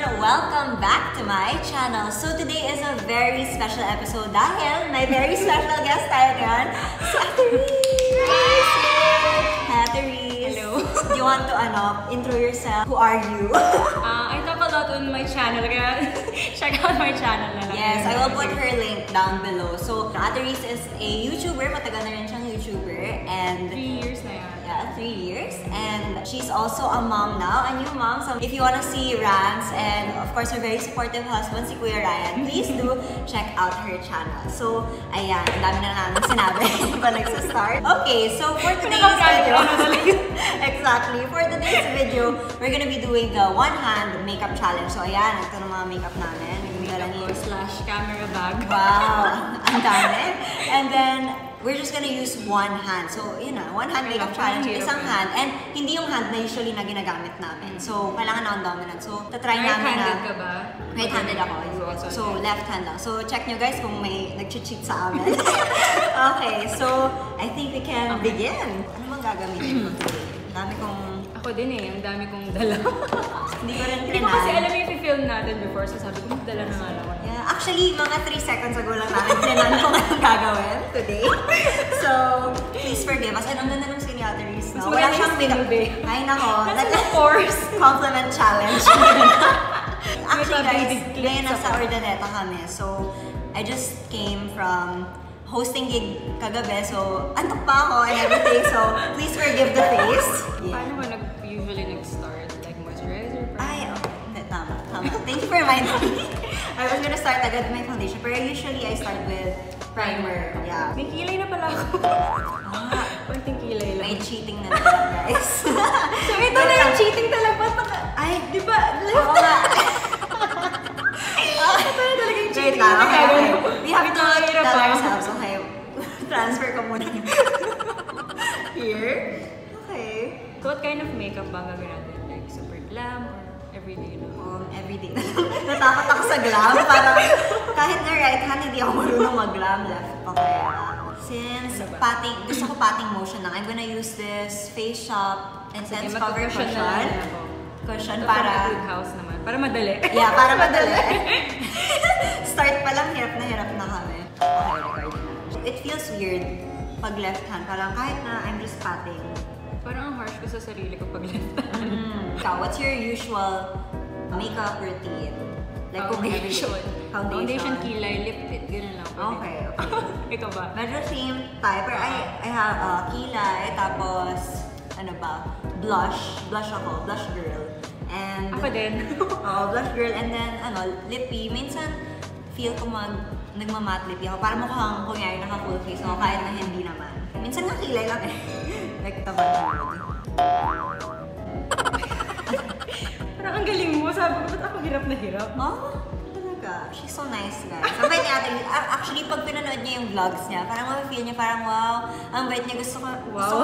Welcome back to my channel. So today is a very special episode dahil may very special guest tayo ngayon, si Ate Reese! Hi Ate Reese! Hello! Do you want to intro yourself? Who are you? I talk a lot on my channel, kaya check out my channel na lang. Yes, I will put her link down below. So Ate Reese is a YouTuber, matagal na rin siyang YouTuber, and 3 years na yan. yeah, 3 years, and she's also a mom now, a new mom. So if you want to see rants and of course her very supportive husband, si Kuya Ryan, please do check out her channel. So ayan, ang dami na namin sinabi pa nagsa-start. Okay, so for today's video, exactly, for today's video, we're gonna be doing the one-hand makeup challenge. So ayan, ito na mga makeup namin. Slash camera bag. Wow, ang dami. And then we're just gonna use one hand. So, yun na, one-hand makeup challenge, isang hand. And hindi yung hand na usually na ginagamit namin. So, kailangan non-dominant. So, tatry namin na... Right-handed ka ba? Right-handed ako. So, left hand lang. So, check nyo guys kung may nag-cheat sa amin. Okay, so, I think we can begin. Ano bang gagamitin ko today? Dami kong... Ako din eh, ang dami kong dala. Hindi ko rin Hindi ko kasi alam yung i-film natin before, so sabi ko, magdala na nga lang. Yeah, actually, mga 3 seconds ago lang namin tinan kung anong gagawin today. So, please forgive us. And ang ganda ng skin Ate Reese, no? Wala siyang makeup. Ay, nako. That's of course. Compliment challenge. Actually, guys, ngayon nasa Urdaneta kami. So, I just came from hosting gig kagabi. So, antok pa ako and everything. So, please forgive the face. Paano ba usually nag-start? Like moisturizer? Ay, okay. Tama. Thank you for reminding me. I was gonna start agad with my foundation, pero usually I start with primer. Yeah. May kilay na pala ako. Konting kilay lang. May cheating na talaga, guys. So ito na yung cheating talaga. Ay, di ba? Oo nga. Ito na talaga yung cheating Wait, na okay. We have Ito to ang hirap tell ako. ourselves. Okay, transfer ko muna. Here. Okay. So what kind of makeup ba gagawin natin? Like super glam or everyday lang? Everyday. Natakot ako sa glam. Parang kahit na right hand, hindi ako marunong mag-glam. Left pa kaya. Since patting, gusto ko patting motion lang, I'm gonna use this Face Shop Intense Cover Cushion. Cushion para... Good house naman. Para madali. Yeah, para madali. Start pa lang, hirap na kami. Okay, it feels weird pag left hand. Parang kahit na I'm just patting. Parang ang harsh ko sa sarili ko pag left hand. Ikaw, what's your usual makeup routine? Like Foundation, kilay, lip tint, gano'n lang. Okay. Ikaw ba? Medyo same type. Pero I have kilay, tapos, ano ba, blush. Blush ako, blush girl. And, ako din. Blush girl. And then, lippy. Minsan, feel ko nagmamat lippy ako. Para mukhang kunyari naka-full face ako, kahit na hindi naman. Minsan nga kilay lang eh. Like, tabal na Parang ang galing mo. Sabi ko, ba't ako hirap na hirap? Oh, talaga. She's so nice, guys. Ang bait niya ate. Actually, pag pinanood niya yung vlogs niya, parang ma-feel niya parang, wow, ang bait niya. Gusto ko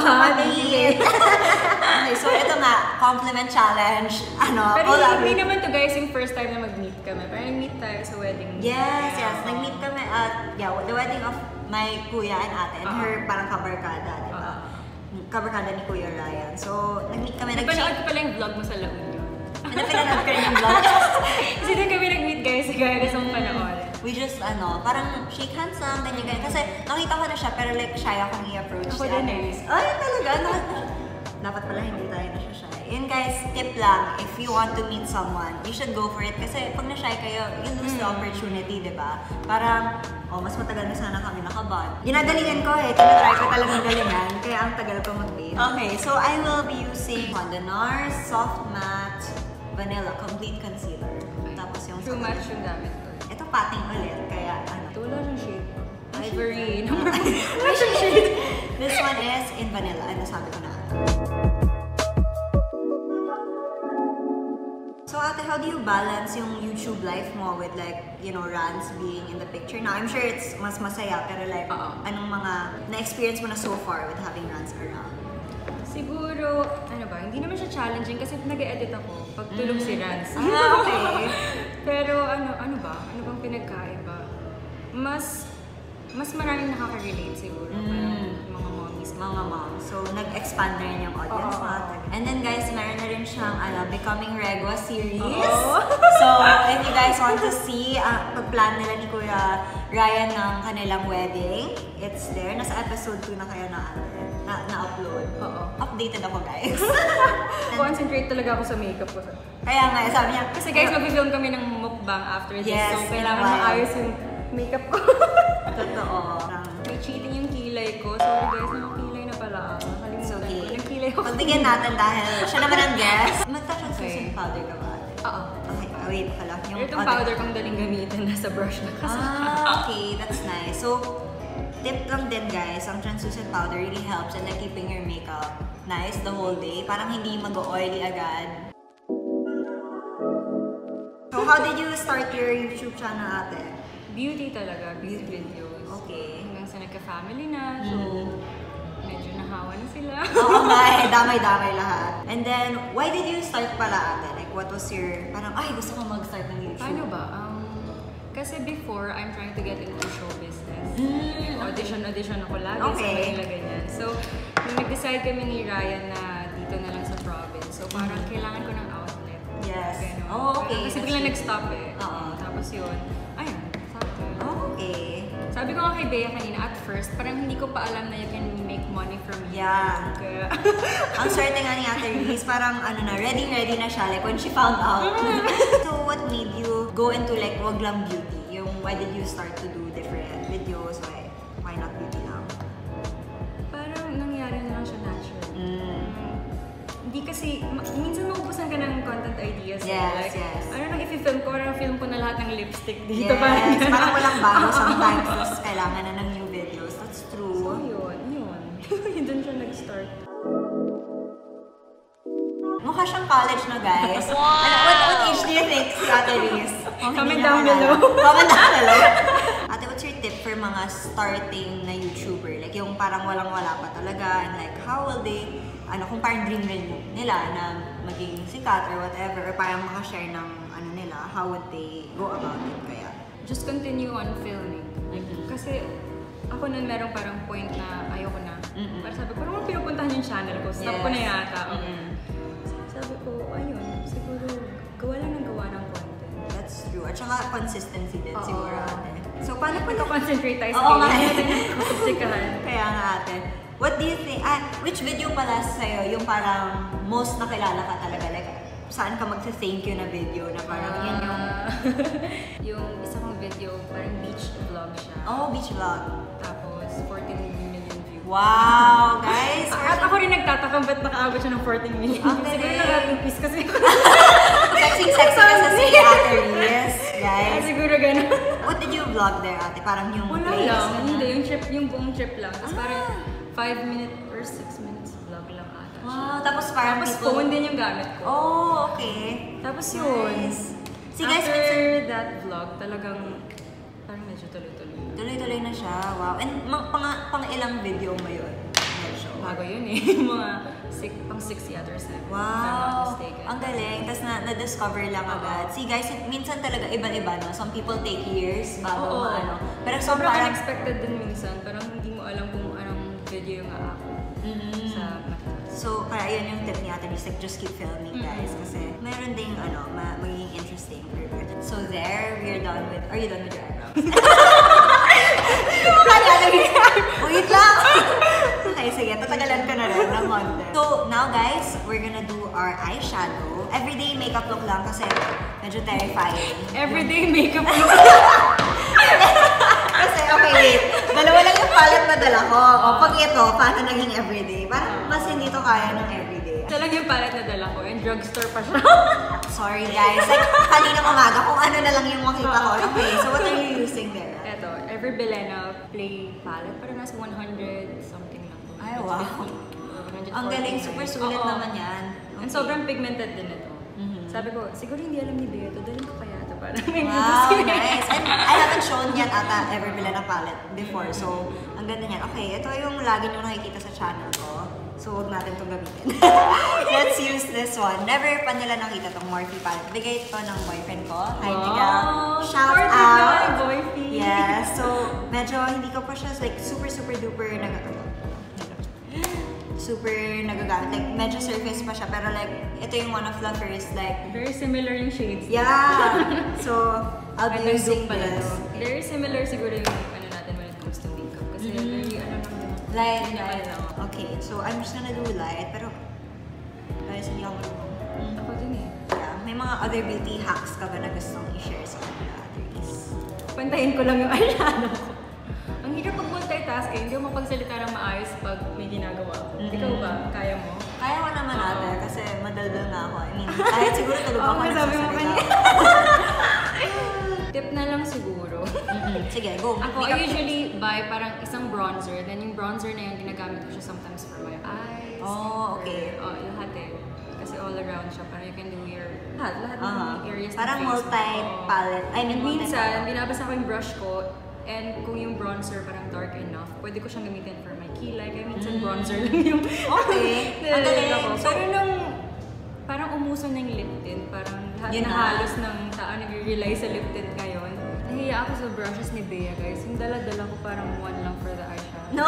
mabait. Okay, so ito nga, compliment challenge. Pero hindi naman to guys yung first time na mag-meet kami. Parang nag-meet tayo sa wedding. Yes. Nag-meet kami at, the wedding of my kuya and ate and her parang kabarkada, di ba? Kabarkada ni Kuya Ryan. So, nag-meet kami. Napanood ko pala yung vlog mo sa La Union. Napanood ko rin yung vlog. Kasi doon kami nag-meet guys, kaya gusto mong panoorin. We just, parang shake hands lang, ganyan. Kasi nakita ko na siya, pero like, shy akong i-approach. Ako din eh. Ay, talaga? Dapat pala hindi tayo na siya shy. Yun guys, tip lang, if you want to meet someone, you should go for it. Kasi pag na-shy kayo, you lose the opportunity, di ba? Parang, mas matagal na sana kami nakabond. Ginagalingan ko eh, tinatry ko talagang galingan, kaya ang tagal ko mag-paint. Okay, so I will be using Honda NARS Soft Matte Vanilla Complete Concealer. Tapos yung... Too much yung gamit ko. Ito patting ulit, kaya Ito wala siyang shade. Ivory. Wala siyang shade. This one is in vanilla. Ano sabi ko na? So ate, how do you balance yung YouTube life mo with like, rants being in the picture? Now, I'm sure it's mas masaya, pero like, anong mga na-experience mo na so far with having rants around? Siguro, hindi naman siya challenging kasi nag-edit ako pag tulog si Rans. Okay. Pero ano bang pinagkaiba? Mas maraming nakaka-relate siguro. Parang mga mommies mga moms. So, nag-expand na rin yung audience natin. And then guys, meron na rin siyang Becoming Regwa series. So, if you guys want to see, pag-plan nila ni Kuya Ryan ng kanilang wedding, it's there. Nasa episode 2 na kayo na-upload. Updated ako, guys. Concentrate talaga ako sa makeup ko. Kaya nga, sabi niya. Kasi guys, mag-film kami ng mukbang after this. Yes, so, kailangan maayos yung makeup ko. Totoo. May cheating yung kilay ko. Sorry guys, nakakilay na pala. Nakalimutan ko. Nagkilay ako. Pagbigyan natin dahil siya naman ang guest. Mag-touch on Susan powder ka ba? Oo. Okay, wait pala. Itong powder kong daling gamitin, nasa brush na kasi. Okay, that's nice. So, tip lang din guys, ang translucent powder really helps in like keeping your makeup nice the whole day. Parang hindi mag-oily agad. So, how did you start your YouTube channel, ate? Beauty talaga, beauty videos. Okay. Hanggang sa nagka-family na, so medyo nahawa na sila. Oo nga eh, damay-damay lahat. And then, why did you start pala, ate? Like, what was your, parang, ay, gusto ko mag-start ng YouTube? Paano ba? Kasi before, I'm trying to get into show business. Audition ako lagi sa Manila, ganyan. So, nung nag-decide kami ni Ryan na dito na lang sa province, so parang kailangan ko ng outlet. Yes. Ganun. Oh, okay. Kasi biglang nag-stop eh. Tapos yun, ayun, sabi ko. Okay. Sabi ko nga kay Bea kanina, at first, parang hindi ko pa alam na you can make money from YouTube. Yeah. Kaya, ang swerte nga ni Ate Reese, parang ready na siya, like when she found out. So what made you go into like wag lang beauty? Why did you start to do different videos? Why not beauty lang? Parang nangyari na lang siya natural. Hindi kasi, minsan maubusan ka ng content ideas. Yes, like, yes. Ano nang i-film ko, film ko na lahat ng lipstick dito. Yes, parang walang bago sometimes. Tapos kailangan na ng new videos. That's true. So yun. Doon siya nag-start. Mukha siyang college na, guys. Wow! What age do you think si Ate Reese? Comment down below. Comment down below. Ate, what's your tip for mga starting na YouTuber? Like yung parang walang-wala pa talaga and like how will they, kung parang dream nila na maging sikat or whatever or parang makashare ng nila, how would they go about it kaya? Just continue on filming. Like, kasi ako nun merong parang point na ayoko na. Para sabi ko, parang pinupuntahan yung channel ko. Stop ko na yata. Sabi ko, ayun, siguro gawa lang ng content. That's true. At saka consistency din siguro, ate. So, paano po concentrate tayo sa chikahan? Kaya nga, ate. What do you think, which video pala sa'yo yung parang most nakilala ka talaga? Like, saan ka magsa-thank you na video na parang yun yung... yung isa kong video, parang beach vlog siya. Oh, beach vlog. Tapos, 14 million views. Wow, guys! At ako rin nagtatakam ba't nakaabot siya ng 14 million. Siguro nag-rupis kasi. Sexy kasi si Ate Reese, guys. Siguro gano'n. What did you vlog there, ate? Parang yung wala lang. Hindi, yung buong trip lang. Tapos parang 5 minutes or 6 minutes vlog lang ata. Wow, tapos parang tapos phone din yung gamit ko. Oh, okay. Tapos yun. Nice. See, guys, after that vlog, talagang parang medyo tuloy-tuloy. Tuloy-tuloy na siya. Wow. And pang ilang video mo yun? Bago yun eh. Mga pang 6 yata or 7. Wow. Ang galing. Tapos na-discover lang agad. See guys, minsan talaga iba-iba, no? Some people take years bago Pero sobrang unexpected din minsan. Parang hindi mo alam kung anong video yung aako sa mata. So, kaya yun yung tip ni Ate Reese, like, just keep filming, guys. Kasi meron ding, magiging interesting. So there, we're done with, are you done with your eyebrows? Wait lang! Okay, sige, tatagalan ko na rin ng konti. So, now guys, we're gonna do our eyeshadow. Everyday makeup look lang kasi medyo terrifying. Everyday makeup look? Kasi, okay, wait. Dalawa lang yung palette na dala ko. O, pag ito, paano naging everyday? Parang mas hindi to kaya ng everyday. Ito lang yung palette na dala ko and drugstore pa siya. Sorry guys, like kanina umaga kung ano na lang yung makita ko. Okay, so what are you using there? Ito, Ever Bilena Play palette. Parang nasa 100 something lang po. Ay, wow. Ang galing, super sulit naman yan. Okay. And sobrang pigmented din ito. Sabi ko, siguro hindi alam ni Bea ito. Dalhin ko kaya ito para may wow, nice. And I haven't shown yet ata Ever Bilena palette before. So, ang ganda niyan. Okay, ito yung lagi nyo nakikita sa channel ko. So, huwag natin itong gamitin. Let's use this one. Never pa nila nakita itong Morphe palette. Bigay ito ng boyfriend ko. Hi, Tiga. Shout out! Boyfriend. Yes. So, medyo hindi ko pa siya like super duper super nagagamit. Like, medyo surface pa siya, pero like, ito yung one of the first, like... Very similar yung shades. Yeah! So, I'll be using this. Very similar siguro yung ano natin when it comes to makeup. Kasi very, ano naman. Light. Okay, so I'm just gonna do light, pero... Guys, hindi ako marunong. Ako din eh. Yeah, may mga other beauty hacks ka ba na gustong i-share sa kanila, Atrice? Pantayin ko lang yung eyeshadow ko. Ang hirap pag multitask eh, hindi mo magsalita ng maayos pag may ginagawa. Ikaw ba? Kaya mo? Kaya ko naman ate, kasi madaldal na ako. I mean, kahit siguro tulog ako sabi mo nagsasalita. Tip na lang siguro. Sige, go. Ako, I usually buy parang isang bronzer, then yung bronzer na yun, ginagamit ko siya sometimes for my eyes. Oh, okay. Lahat eh. Kasi all around siya, parang you can do your lahat ng areas Parang ng face. multi-palette. I mean, minsan, binabasa ko yung brush ko, and kung yung bronzer parang dark enough, pwede ko siyang gamitin for my kilay. Kaya minsan bronzer lang yung... Okay. Ang galing. Pero nung parang umuso na yung lip tint, parang lahat Yun na na. halos ng tao nag-rely sa lip tint ngayon. Nahiya ako sa brushes ni Bea, guys. Yung dala-dala ko parang one lang for the eyeshadow. No.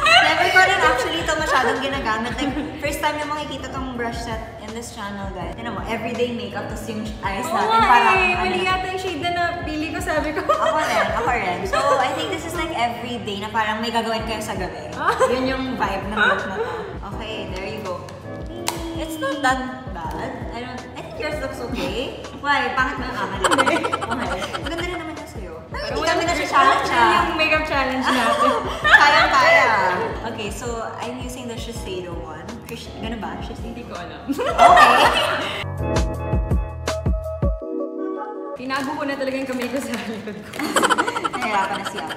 Never ko rin actually ito masyadong ginagamit. Like, first time yung makikita tong brush set in this channel, guys. Yun mo, everyday makeup, tapos yung eyes natin parang... Mali yata yung shade na napili ko, sabi ko. Ako rin. So, I think this is like everyday na parang may gagawin kayo sa gabi. Yun yung vibe ng look na to. Okay, there you go. It's not that bad. I think yours looks okay. Why? Pangit na naman. Okay. Maganda rin naman yung sa'yo. Hindi kami na siya challenge Yung makeup challenge natin. Kaya. Okay, so I'm using the Shiseido one. Ganun ba? Shiseido? Hindi ko alam. Okay. Tinago ko na talaga yung kamay ko sa likod ko. Nahirapan na siya.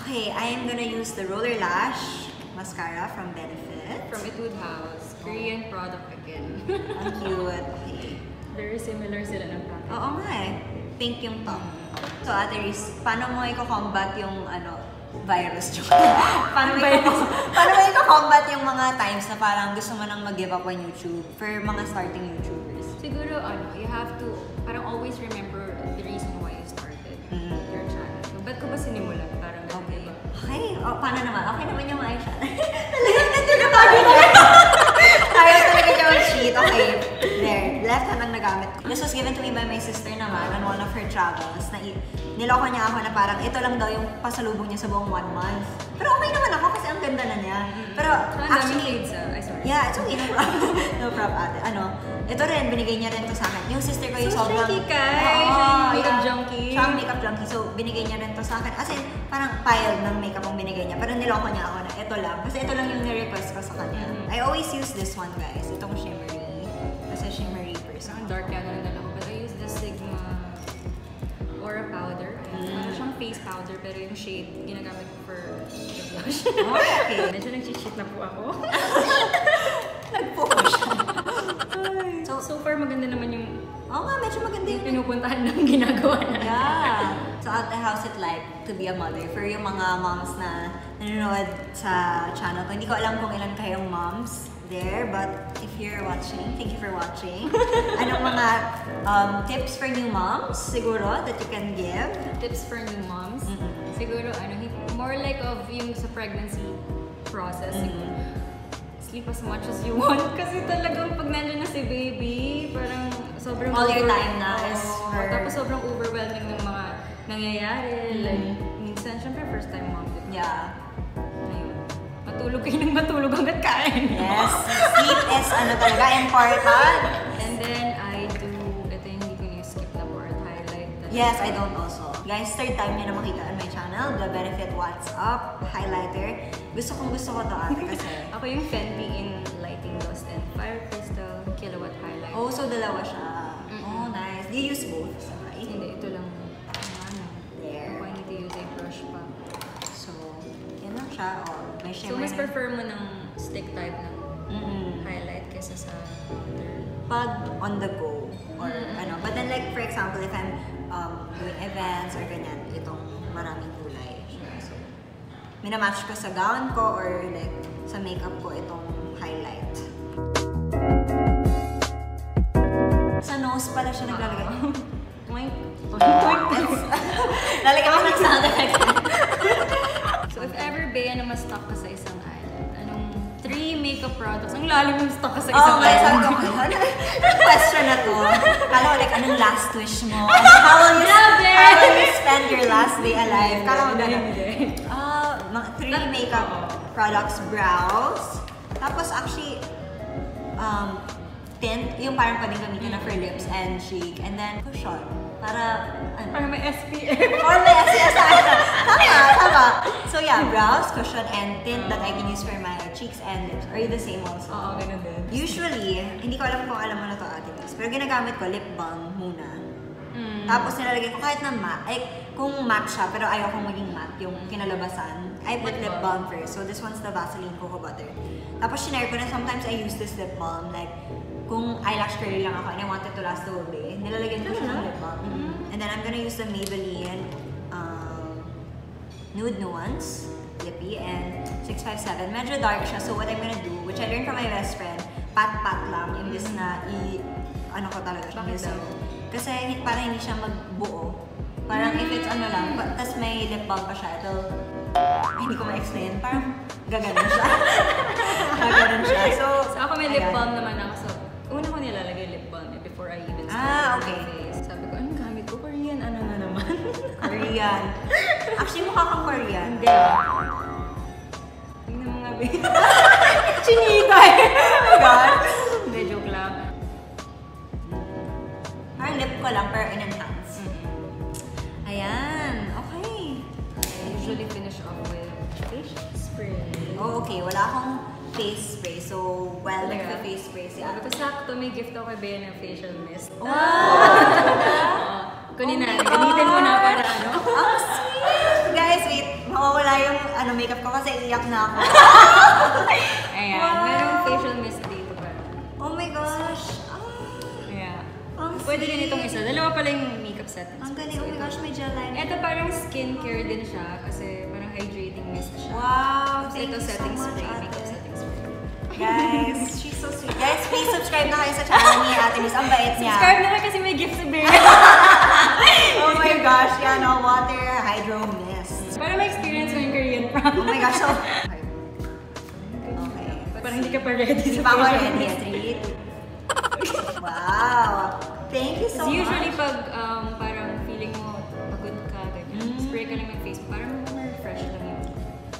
Okay, I am gonna use the Roller Lash Mascara from Benefit. From Etude House. Korean product again. Ang cute. Okay. Very similar sila ng package. Oo nga eh. Pink yung top. So, Ate Riz, paano mo i-combat yung virus? paano mo i-combat yung mga times na parang gusto mo nang mag-give up on YouTube for mga starting YouTubers? Siguro, you have to parang always remember the reason why you started your channel. So, ba't ko ba sinimulan? Parang Okay. diba? Okay. Paano naman? Okay naman yung eyeshadow. Talagang nagtatabi niya. Ayaw talaga niya mag-cheat. Okay. There. Left hand ang nagamit ko. This was given to me by my sister naman on one of her travels. Niloko niya ako na parang ito lang daw yung pasalubong niya sa buong 1 month. Pero okay naman ako kasi ang ganda na niya. Pero actually... sorry. Yeah, it's okay. No problem. No problem, ate. Ito rin, binigay niya rin to sa akin. Yung sister ko yung So, sobrang... shaky ka. Siya yung makeup junkie. Siya ang makeup junkie. So, binigay niya rin to sa akin. As in, parang pile ng makeup ang binigay niya. Pero niloko niya ako na ito lang. Kasi ito lang yung ni-request ko sa kanya. I always use this one, guys. Itong shimmery. Kasi shimmery person. Ang dark yata ng dala ko. But I use the Sigma Aura powder. Ano siyang face powder, pero yung shade ginagamit ko for the blush. Okay. Medyo nag-cheat na po ako. Nag-focus siya. So far, maganda naman yung Oo nga, medyo maganda yung pinupuntahan ng ginagawa na. Yeah. So, Ate, how's it like to be a mother? For yung mga moms na nanonood sa channel ko, hindi ko alam kung ilan kayong moms there, but if you're watching, thank you for watching. Anong mga tips for new moms, siguro, that you can give? Tips for new moms? Siguro, more like of yung sa pregnancy process, siguro. Sleep as much as you want. Kasi talagang pag nandiyan na si baby, parang sobrang... All your time na is her. Tapos sobrang overwhelming ng mga nangyayari. Like, minsan, syempre first time mom. Yeah. Ayun. Matulog kayo ng matulog hanggat kain. Yes. Sleep is talaga important. And then, I do, ito yung hindi ko ni-skip na board highlight. Yes, I don't also. Guys, third time niyo na makita on my channel, the Benefit What's Up highlighter. Gusto ko to, ate, kasi... Ako yung Fenty in Lighting Dust and Fire Crystal Kilowatt highlighter. Oh, so dalawa siya. Oh, nice. Do you use both? Sabay? Hindi, ito lang. There. Ako, I need to use a brush pa. So, yan lang siya. Oh, may So, shimmer mas na- prefer mo ng stick type ng highlight kesa sa other. Pag on the go or but then like for example if I'm doing events or ganyan, itong maraming kulay siya. So minamatch ko sa gown ko or like sa makeup ko itong highlight. Sa nose pala siya naglalagay. Twink. Lalagyan ko ng sound effects. So if ever Bea na ma-stuck ka sa isang island, anong 3 makeup products. Ang lalim yung stock sa Oh, isang guys, sabi araw. ko, ano question na to? Kala ko, like, anong last wish mo? How will you spend your last day alive? Kala ko gano'n. Mga 3 makeup products, brows. Tapos, actually, tint, yung parang pwedeng gamitin na for lips and cheek. And then, cushion. Para, ano? Para may SPF. Or may SPF. Tama. So yeah, brows, cushion, and tint that I can use for my cheeks and lips. Are you the same also? Oo, ganun din. Usually, hindi ko alam kung alam mo na to, Ate Liz, pero ginagamit ko lip balm muna. Tapos nilalagay ko kahit na matte, kung matte siya, pero ayaw kong maging matte, yung kinalabasan. I put lip balm first. So this one's the Vaseline Cocoa Butter. Tapos shinare ko na sometimes I use this lip balm, like, kung eyelash curly lang ako and I want it to last the whole day, nilalagyan ko siya ng lip balm. And then I'm gonna use the Maybelline Nude Nuance Lippy and 657. Medyo dark siya, so what I'm gonna do, which I learned from my best friend, pat-pat lang, imbis na ano ko talaga siya. Kasi para hindi siya magbuo. Parang if it's ano lang, tas may lip balm pa siya, ito, hindi ko ma-explain, parang gaganon siya. Gaganon siya. So ako may lip balm naman ako. So, una ko nilalagay lip balm before I even start okay. my face. Sabi ko, anong gamit ko? Korean, ano na naman? Korean. Actually, mukha kang Korean. Hindi. Tingnan mo nga, babe. Chinita eh. Oh my God. Hindi, joke lang. Parang lip ko lang, pero in-enhance. Ayan. Okay. I usually finish off with facial spray. Oh, okay. Wala akong face spray. So, well, like the face spray siya. Sabi ko, sakto, may gift ako kay Bea ng facial mist. Wow! Kunin na, gamitin mo na para ano. Ang sweet! Guys, wait. Mawawala yung makeup ko kasi iiyak na ako. Ayan, Wow. merong facial mist dito pa. Oh my gosh. Yeah. Ang Pwede din sweet. itong isa. Dalawa pala yung makeup settings. Ang galing. Oh my gosh, may gel liner. Ito parang skincare din siya kasi parang hydrating mist siya. Wow! Tapos Thank ito you so setting much, spray, Ate. makeup setting spray. Guys, she's so sweet. Guys, please subscribe na kayo sa channel ni Ate Liz. Ang bait niya. Subscribe na kayo kasi may gift si Bea. Oh my gosh, yan o. Water Hydro Mist. Para ma-experience ko yung Korean prom. Oh my gosh, so... Okay. Parang hindi ka pa ready Hindi sa pa ako facial ready. mist. Wow! Thank you so much. Usually pag parang feeling mo pagod ka, ganyan, spray ka lang ng face, parang ma-refresh lang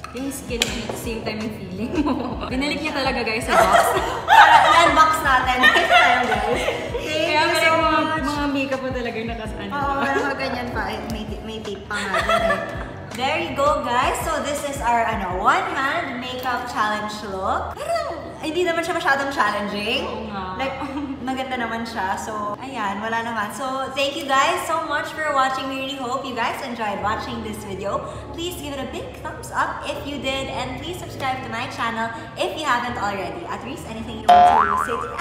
yung skin mo at the same time yung feeling mo. Binalik niya talaga guys sa box. Para unbox natin. Next time, guys. Thank Kaya you so much. mga makeup mo talaga nakasaan. Oo, mga ganyan pa. May tape pa nga dun eh. There you go, guys. So this is our one-hand makeup challenge look. Parang hindi naman siya masyadong challenging. Oo nga. Like, maganda naman siya. So, ayan, wala naman. So, thank you guys so much for watching. We really hope you guys enjoyed watching this video. Please give it a big thumbs up if you did. And please subscribe to my channel if you haven't already. At least anything you want to say to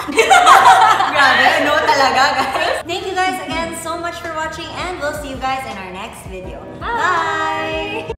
Grabe, no talaga, guys. Thank you guys again so much for watching. And we'll see you guys in our next video. Bye!